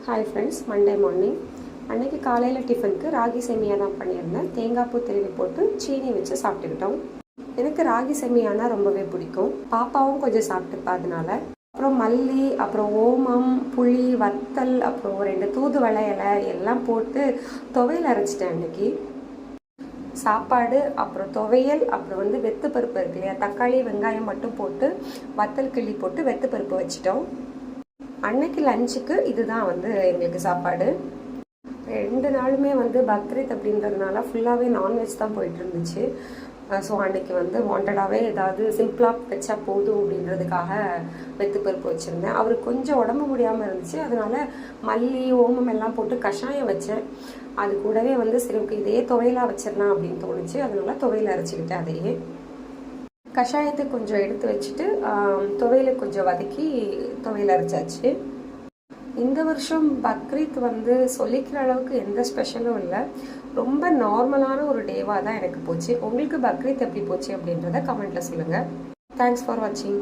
Hi friends, Monday morning. அன்றைக்கி காலையில் டிஃபனுக்கு ராகி சேமியா தான் பண்ணியிருந்தேன். தேங்காய் பூ திருவி போட்டு சீனி வச்சு சாப்பிட்டுக்கிட்டோம். எனக்கு ராகி சேமியானா ரொம்பவே பிடிக்கும். பாப்பாவும் கொஞ்சம் சாப்பிட்டுப்பா. அதனால அப்புறம் மல்லி, அப்புறம் ஓமம், புளி, வத்தல், அப்புறம் 2 தூதுவளை இலை எல்லாம் போட்டு துவையல் அரைச்சிட்டேன். அன்றைக்கி சாப்பாடு, அப்புறம் துவையல், அப்புறம் வெத்து பருப்பு இருக்கு இல்லையா, தக்காளி வெங்காயம் மட்டும் போட்டு வத்தல் கிள்ளி போட்டு வெத்து பருப்பு வச்சிட்டோம். அன்னைக்கு லஞ்சுக்கு இதுதான் எங்களுக்கு சாப்பாடு. 2 நாளுமே பக்ரீத் அப்படின்றதுனால ஃபுல்லாகவே நான்வெஜ் தான் போயிட்டு இருந்துச்சு. ஸோ அன்னைக்கு வாண்டடாகவே ஏதாவது சிம்பிளாக வச்சா போதும் அப்படின்றதுக்காக வெத்து பருப்பு வச்சுருந்தேன். அவருக்கு கொஞ்சம் உடம்பு முடியாமல் இருந்துச்சு. அதனால மல்லி ஓமம் எல்லாம் போட்டு கஷாயம் வச்சேன். அது கூடவே சிறுக்கு இதே துவையலாக வச்சிடலாம் அப்படின்னு தோணுச்சு. அதனால துவையல் அரைச்சிக்கிட்டேன். அதையே கஷாயத்துக்கு கொஞ்சம் எடுத்து வச்சுட்டு துவையலுக்கு கொஞ்சம் வதக்கி துவையல் அரைச்சாச்சு. இந்த வருஷம் பக்ரீத் சொல்லிக்கிற அளவுக்கு எந்த ஸ்பெஷலும் இல்லை. ரொம்ப நார்மலான ஒரு டேவாக தான் எனக்கு போச்சு. உங்களுக்கு பக்ரீத் எப்படி போச்சு அப்படின்றத கமெண்ட்டில் சொல்லுங்கள். தேங்க்ஸ் ஃபார் வாட்சிங்.